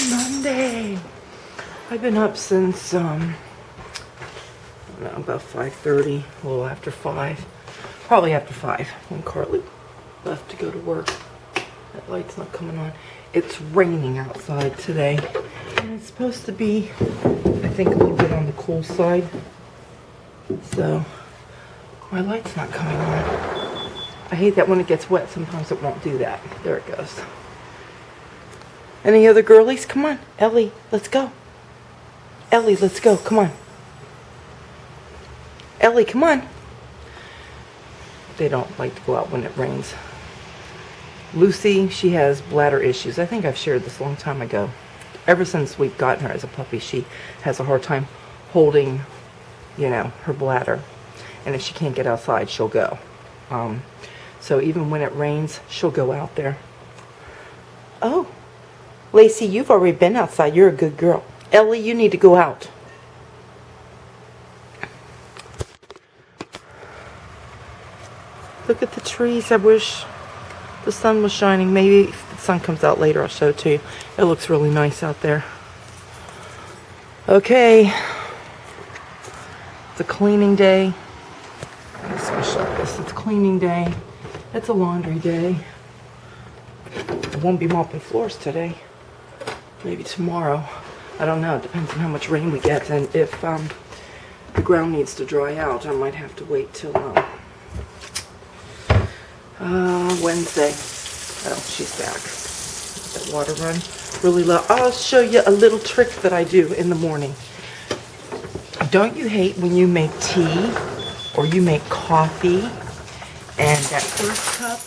Monday. I've been up since, I don't know, about 5:30, a little after 5. Probably after 5 when Carly left to go to work. That light's not coming on. It's raining outside today. And it's supposed to be, I think, a little bit on the cool side. So, my light's not coming on. I hate that when it gets wet, sometimes it won't do that. There it goes. Any other girlies? Come on. Ellie, let's go. Ellie, let's go. Come on. Ellie, come on. They don't like to go out when it rains. Lucy, she has bladder issues. I think I've shared this a long time ago. Ever since we've gotten her as a puppy, she has a hard time holding, her bladder. And if she can't get outside, she'll go. So even when it rains, she'll go out there. Oh, Lacey, you've already been outside. You're a good girl. Ellie, you need to go out. Look at the trees. I wish the sun was shining. Maybe if the sun comes out later, I'll show it to you. It looks really nice out there. Okay. It's a cleaning day. Especially like this. It's cleaning day. It's a laundry day. I won't be mopping floors today. Maybe tomorrow. I don't know. It depends on how much rain we get. And if the ground needs to dry out, I might have to wait till Wednesday. Oh, she's back. Let that water run really low. I'll show you a little trick that I do in the morning. Don't you hate when you make tea or you make coffee and that first cup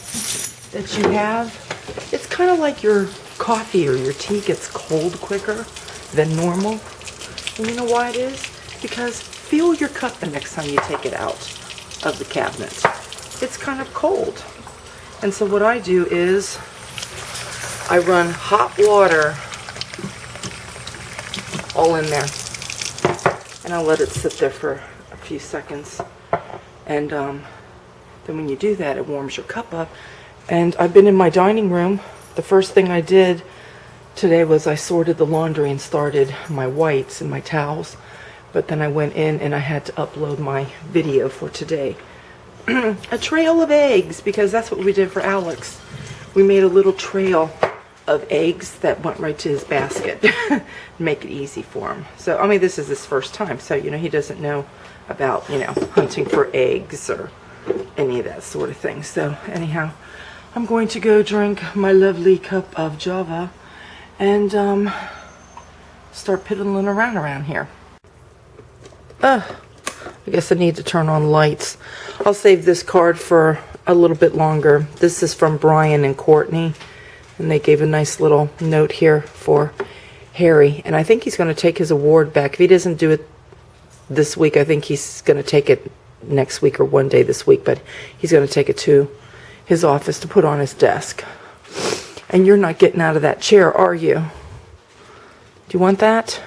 that you have, it's kind of like your coffee or your tea gets cold quicker than normal? And you know why it is? Because feel your cup the next time you take it out of the cabinet. It's kind of cold. And so what I do is I run hot water all in there. And I'll let it sit there for a few seconds. And then when you do that, it warms your cup up. And I've been in my dining room. The first thing I did today was I sorted the laundry and started my whites and my towels. But then I went in and I had to upload my video for today. A trail of eggs, because that's what we did for Alex. We made a little trail of eggs that went right to his basket. Make it easy for him. So, I mean, this is his first time, so, he doesn't know about, hunting for eggs or any of that sort of thing. So, anyhow, I'm going to go drink my lovely cup of Java and start piddling around here. I guess I need to turn on lights. I'll save this card for a little bit longer. This is from Brian and Courtney, and they gave a nice little note here for Harry. And I think he's going to take his award back. If he doesn't do it this week, I think he's going to take it next week or one day this week, but he's going to take it to his office to put on his desk. And you're not getting out of that chair, are you? Do you want that?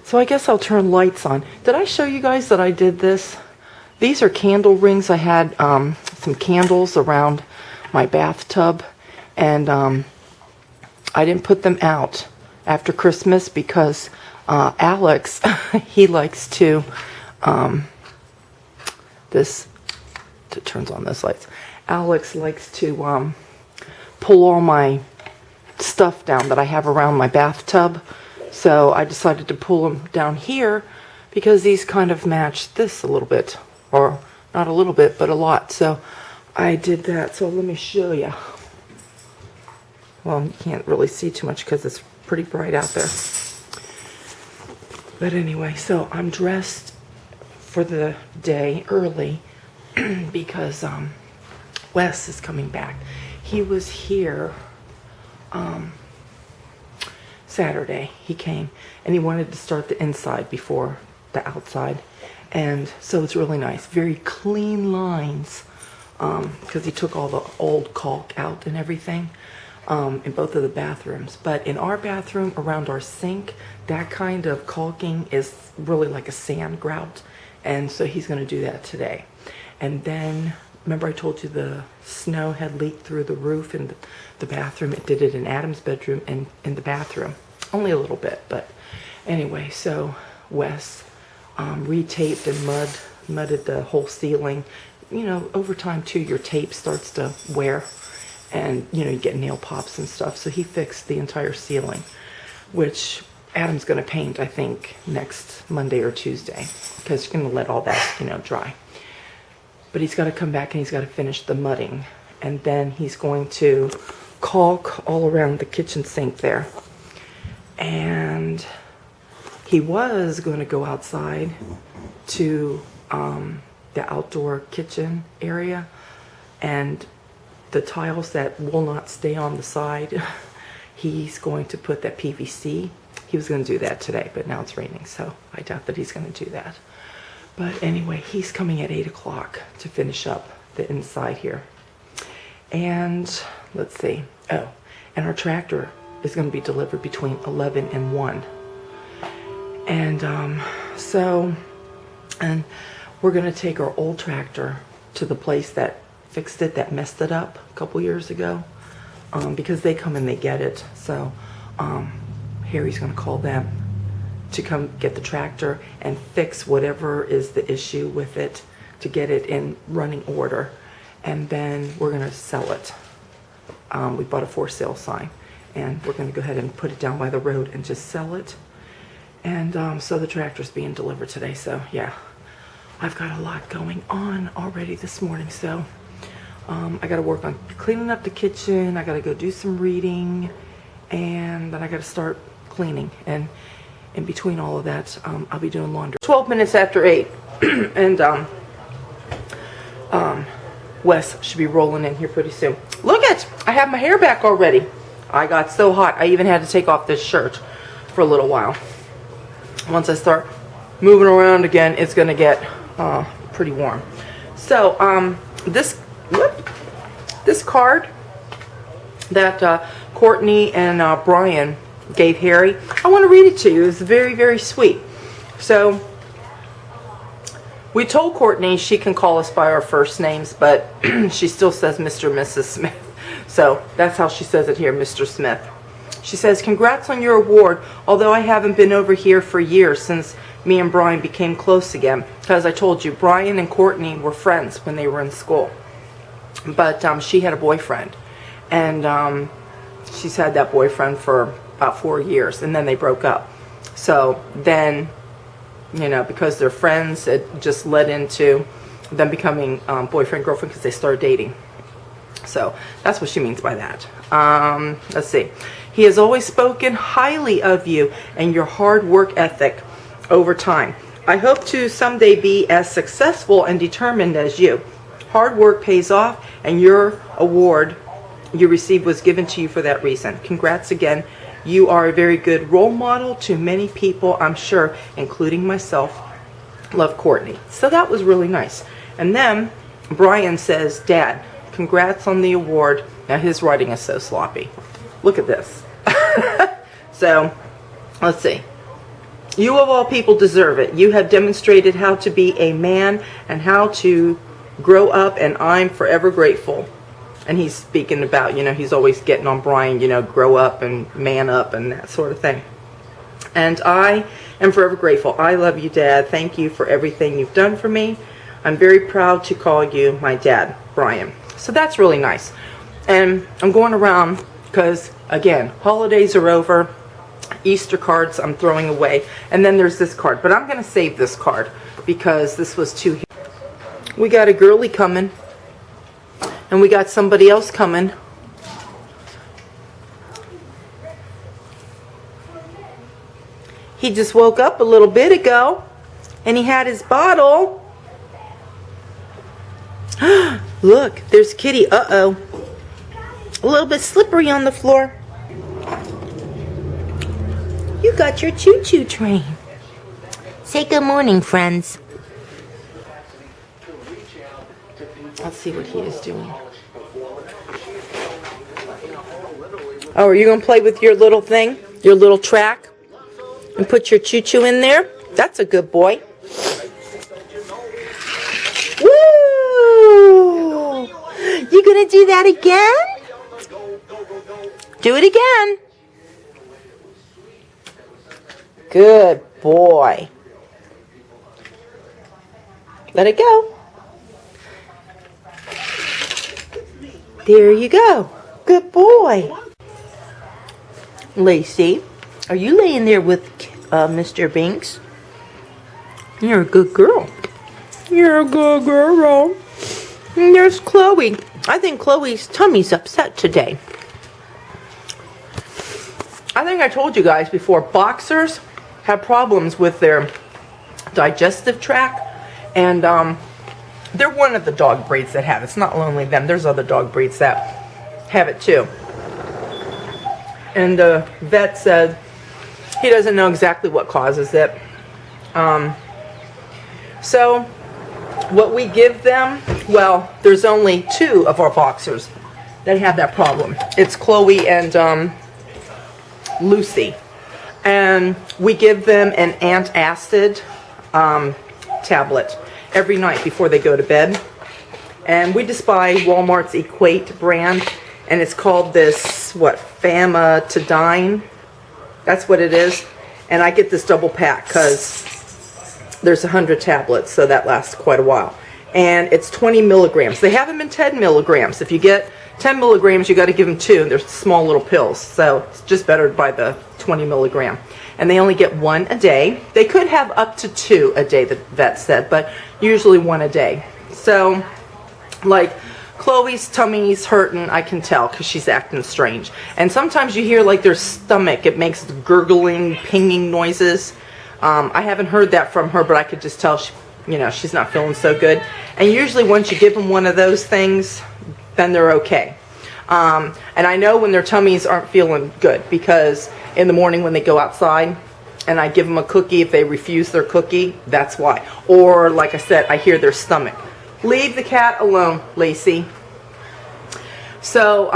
So I guess I'll turn lights on. Did I show you guys that I did this? These are candle rings. I had some candles around my bathtub, and I didn't put them out after Christmas because Alex, he likes to, it turns on those lights. Alex likes to pull all my stuff down that I have around my bathtub. So I decided to pull them down here because these kind of match this a little bit. Or not a little bit, but a lot. So I did that. So let me show you. Well, you can't really see too much because it's pretty bright out there. But anyway, so I'm dressed for the day early because Wes is coming back. He was here Saturday. He came and he wanted to start the inside before the outside. And so it's really nice. Very clean lines because he took all the old caulk out and everything in both of the bathrooms. But in our bathroom, around our sink, that kind of caulking is really like a sand grout. And so he's going to do that today. And then, remember I told you the snow had leaked through the roof in the bathroom? It did it in Adam's bedroom and in the bathroom. only a little bit, but anyway, so Wes retaped and mudded the whole ceiling. You know, over time too, your tape starts to wear, and you know, you get nail pops and stuff. So he fixed the entire ceiling, which Adam's going to paint, I think, next Monday or Tuesday, because he's going to let all that, you know, dry. But he's got to come back and he's got to finish the mudding, and then he's going to caulk all around the kitchen sink there. And he was going to go outside to the outdoor kitchen area, and the tiles that will not stay on the side, he's going to put that PVC. He was going to do that today, but now it's raining, so I doubt that he's going to do that. But anyway, he's coming at 8 o'clock to finish up the inside here. And let's see. Oh, and our tractor is going to be delivered between 11 and 1. And and we're going to take our old tractor to the place that fixed it, that messed it up a couple years ago, because they come and they get it. So Harry's going to call them to come get the tractor and fix whatever is the issue with it, to get it in running order, and then we're going to sell it. We bought a for sale sign, and we're going to go ahead and put it down by the road and just sell it. And so the tractor's being delivered today. So yeah, I've got a lot going on already this morning. So I got to work on cleaning up the kitchen. I got to go do some reading, and then I got to start cleaning. And in between all of that, I'll be doing laundry. 12 minutes after 8, and Wes should be rolling in here pretty soon. Look it! I have my hair back already. I got so hot, I even had to take off this shirt for a little while. Once I start moving around again, it's going to get pretty warm. So, this card that Courtney and Brian gave Harry, I want to read it to you. It's very, very sweet. So, we told Courtney she can call us by our first names, but she still says Mr. and Mrs. Smith. So, that's how she says it here, Mr. Smith. She says, congrats on your award, although I haven't been over here for years since me and Brian became close again. Because I told you, Brian and Courtney were friends when they were in school. But she had a boyfriend. And she's had that boyfriend for about 4 years, and then they broke up. So then, you know, because they're friends, it just led into them becoming boyfriend, girlfriend, because they started dating. So that's what she means by that. Let's see. He has always spoken highly of you and your hard work ethic over time. I hope to someday be as successful and determined as you. Hard work pays off, and your award you received was given to you for that reason. Congrats again. You are a very good role model to many people, I'm sure, including myself. Love, Courtney. So that was really nice. And then Brian says, Dad, congrats on the award. Now his writing is so sloppy. Look at this. So, let's see. You of all people deserve it. You have demonstrated how to be a man and how to grow up, and I'm forever grateful. And he's speaking about, you know, he's always getting on Brian, you know, grow up and man up and that sort of thing. And I am forever grateful. I love you, Dad. Thank you for everything you've done for me. I'm very proud to call you my dad, Brian. So that's really nice. And I'm going around because, again, holidays are over. Easter cards I'm throwing away. And then there's this card. But I'm going to save this card because this was too... We got a girly coming. And we got somebody else coming. He just woke up a little bit ago. And he had his bottle. Look, there's Kitty. Uh-oh. A little bit slippery on the floor. You got your choo-choo train. Say good morning, friends. Let's see what he is doing. Oh, are you going to play with your little thing? Your little track? And put your choo-choo in there? That's a good boy. Woo! You going to do that again? Do it again. Good boy. Let it go. There you go. Good boy. Lacey, are you laying there with Mr. Binks? You're a good girl. You're a good girl. And there's Chloe. I think Chloe's tummy's upset today. I think I told you guys before, boxers have problems with their digestive tract, and they're one of the dog breeds that have it. It's not only them. There's other dog breeds that have it too. And the vet said he doesn't know exactly what causes it. So what we give them, well, there's only 2 of our boxers that have that problem. It's Chloe and Lucy. And we give them an antacid tablet every night before they go to bed. And we just buy Walmart's Equate brand, and it's called this, Famotidine. That's what it is. And I get this double pack because there's 100 tablets, so that lasts quite a while. And it's 20 milligrams. They have them in 10 milligrams. If you get 10 milligrams, you got to give them 2. They're small little pills, so it's just better to buy the 20 milligram. And they only get 1 a day. They could have up to 2 a day, the vet said, but usually 1 a day. So, like, Chloe's tummy's hurting, I can tell, because she's acting strange. And sometimes you hear, like, their stomach, it makes gurgling, pinging noises. I haven't heard that from her, but I could just tell, she's not feeling so good. And usually once you give them one of those things, then they're okay. And I know when their tummies aren't feeling good, because in the morning when they go outside and I give them a cookie, if they refuse their cookie, that's why. Or, like I said, I hear their stomach. Leave the cat alone, Lacey. So,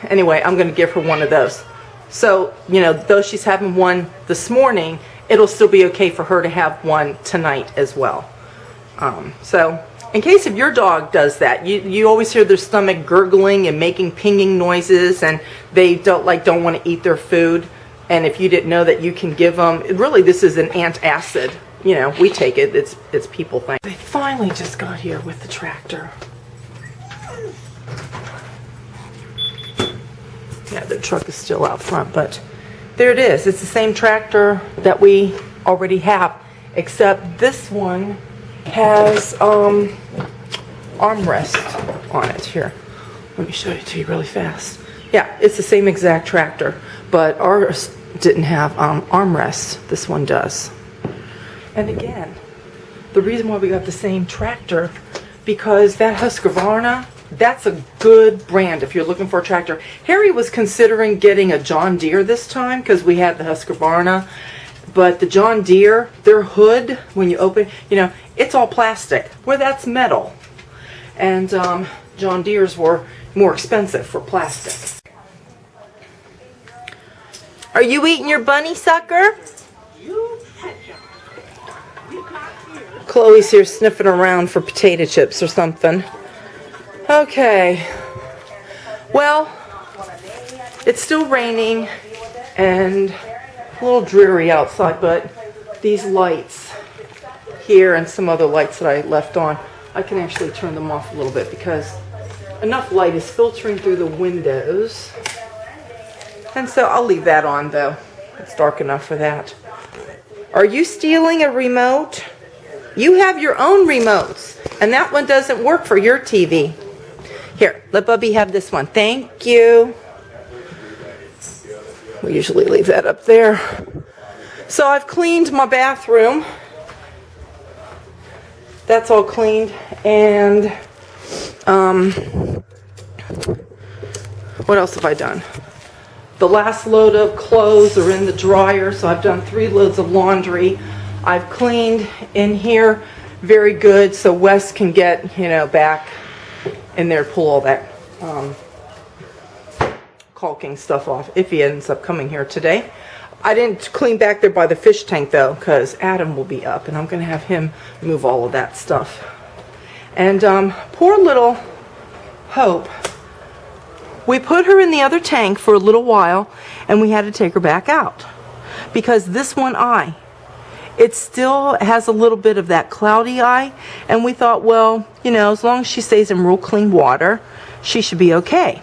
anyway, I'm going to give her one of those. So, though she's having one this morning, it'll still be okay for her to have one tonight as well. So, in case if your dog does that, you always hear their stomach gurgling and making pinging noises, and they don't want to eat their food. And if you didn't know that, you can give them, really this is an antacid. We take it, it's people thing. They finally just got here with the tractor. Yeah, the truck is still out front, but there it is. It's the same tractor that we already have, except this one has armrest on it. Here, let me show it to you really fast. Yeah, it's the same exact tractor, but ours didn't have armrests. This one does. And again, the reason why we got the same tractor, because that Husqvarna, that's a good brand if you're looking for a tractor. Harry was considering getting a John Deere this time because we had the Husqvarna, but the John Deere, their hood, when you open, it's all plastic, where that's metal. And John Deere's were more expensive for plastic. Are you eating your bunny sucker? Chloe's here sniffing around for potato chips or something. Okay. Well, it's still raining and a little dreary outside, but these lights here and some other lights that I left on, I can actually turn them off a little bit because enough light is filtering through the windows. And so I'll leave that on though. It's dark enough for that. Are you stealing a remote? You have your own remotes, and that one doesn't work for your TV. Here, let Bubby have this one. Thank you. We usually leave that up there. So I've cleaned my bathroom. That's all cleaned. And what else have I done? The last load of clothes are in the dryer, so I've done 3 loads of laundry. I've cleaned in here very good so Wes can get, back in there, pull all that caulking stuff off if he ends up coming here today. I didn't clean back there by the fish tank though, because Adam will be up and I'm going to have him move all of that stuff. And poor little Hope, we put her in the other tank for a little while and we had to take her back out because this one eye, it still has a little bit of that cloudy eye, and we thought, well, you know, as long as she stays in real clean water, she should be okay.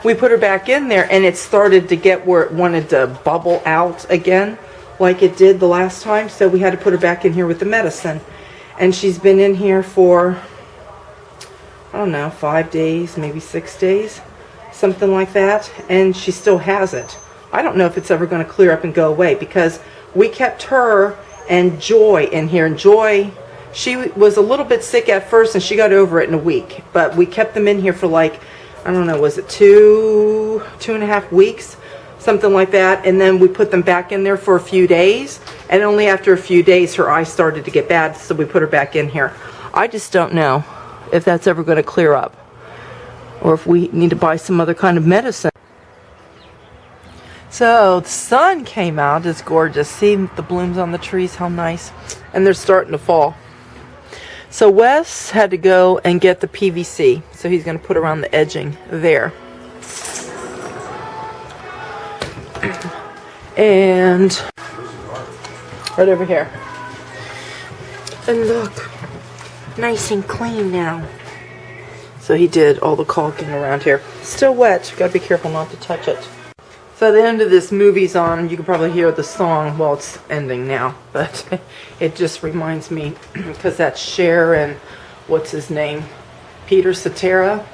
We put her back in there, and it started to get where it wanted to bubble out again, like it did the last time, so we had to put her back in here with the medicine. And she's been in here for, I don't know, 5 days, maybe 6 days, something like that, and she still has it. I don't know if it's ever going to clear up and go away, because we kept her and Joy in here, and Joy, she was a little bit sick at first, and she got over it in a week, but we kept them in here for like, I don't know, was it two and a half weeks, something like that, and then we put them back in there for a few days, and only after a few days her eye started to get bad, so we put her back in here. I just don't know if that's ever going to clear up, or if we need to buy some other kind of medicine. So the sun came out. It's gorgeous. See the blooms on the trees, how nice. And they're starting to fall. So Wes had to go and get the PVC. So he's going to put around the edging there. And right over here. And look, nice and clean now. So he did all the caulking around here. Still wet. Gotta be careful not to touch it. So the end of this movie's on. You can probably hear the song. Well, it's ending now, but it just reminds me, because that's Cher and what's his name? Peter Cetera.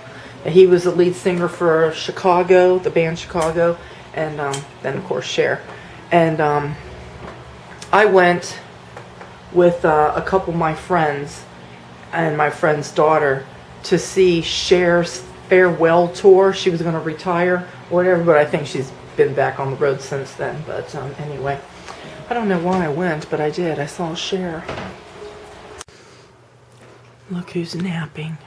He was the lead singer for Chicago, the band Chicago, and then of course Cher. And I went with a couple of my friends and my friend's daughter to see Cher's farewell tour. She was going to retire or whatever, but I think she's been back on the road since then. But anyway, I don't know why I went, but I did. I saw Cher. Look who's napping.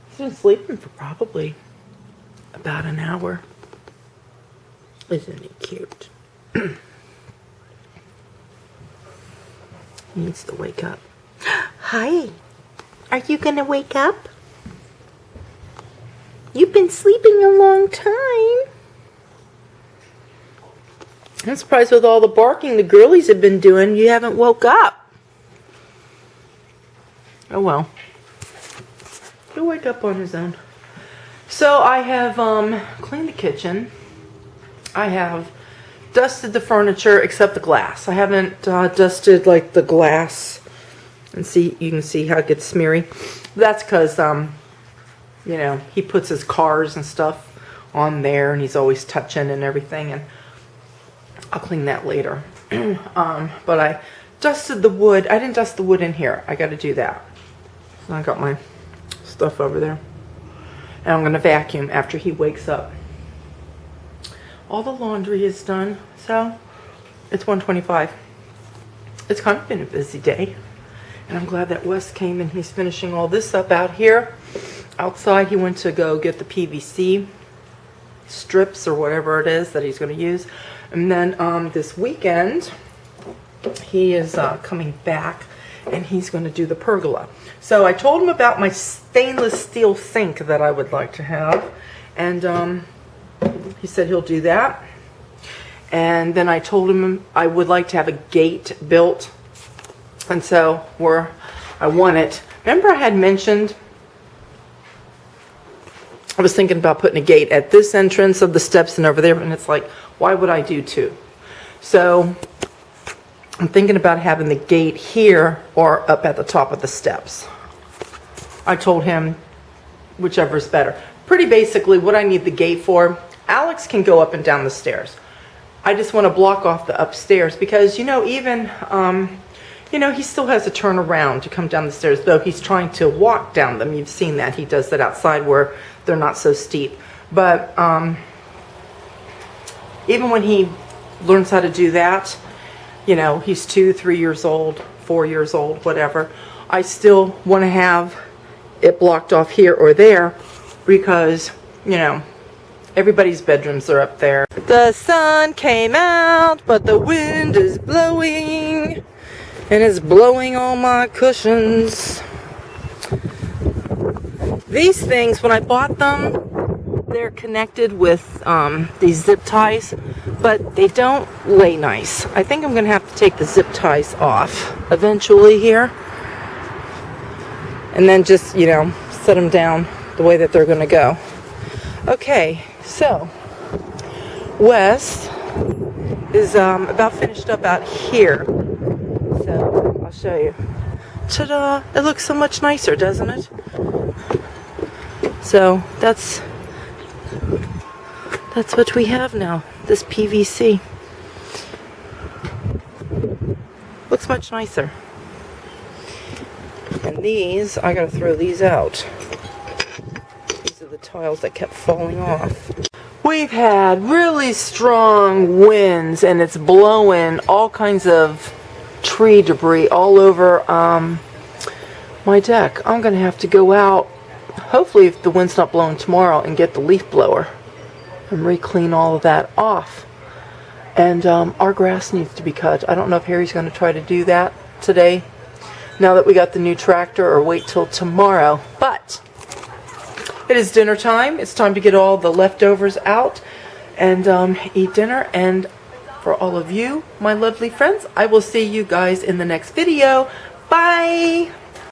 He's been sleeping for probably about an hour. Isn't he cute? He needs to wake up. Hi. Are you gonna wake up? You've been sleeping a long time. I'm surprised with all the barking the girlies have been doing, you haven't woke up. Oh well. He'll wake up on his own. So I have cleaned the kitchen. I have dusted the furniture except the glass. I haven't dusted like the glass. And see, you can see how it gets smeary. That's because, you know, he puts his cars and stuff on there, and he's always touching and everything, and I'll clean that later. But I dusted the wood. I didn't dust the wood in here. I got to do that. So I got my stuff over there. And I'm going to vacuum after he wakes up. All the laundry is done, so it's 1:25. It's kind of been a busy day. And I'm glad that Wes came and he's finishing all this up out here. Outside, he went to go get the PVC strips or whatever it is that he's going to use. And then this weekend, he is coming back and he's going to do the pergola. So I told him about my stainless steel sink that I would like to have. And he said he'll do that. And then I told him I would like to have a gate built. And so where I want it. Remember I had mentioned I was thinking about putting a gate at this entrance of the steps and over there, and it's like, why would I do two? So I'm thinking about having the gate here or up at the top of the steps. I told him whichever is better. Pretty basically what I need the gate for, Alex can go up and down the stairs. I just want to block off the upstairs because, you know, even, you know, he still has to turn around to come down the stairs, though he's trying to walk down them. You've seen that. He does that outside where they're not so steep. But even when he learns how to do that, you know, he's 2, 3 years old, 4 years old, whatever. I still want to have it blocked off here or there because, you know, everybody's bedrooms are up there. The sun came out, but the wind is blowing. And it's blowing all my cushions. These things, when I bought them, they're connected with these zip ties but they don't lay nice. I think I'm going to have to take the zip ties off eventually here. And then just, you know, set them down the way that they're going to go. Okay, so Wes is about finished up out here. So I'll show you. Ta-da! It looks so much nicer, doesn't it? So that's what we have now. This PVC looks much nicer. And these, I gotta throw these out. These are the tiles that kept falling off. We've had really strong winds, and it's blowing all kinds of tree debris all over my deck. I'm gonna have to go out, hopefully if the wind's not blowing tomorrow, and get the leaf blower and re-clean all of that off. And our grass needs to be cut. I don't know if Harry's going to try to do that today, now that we got the new tractor, or wait till tomorrow. But it is dinner time. It's time to get all the leftovers out and eat dinner. And for all of you, my lovely friends, I will see you guys in the next video. Bye!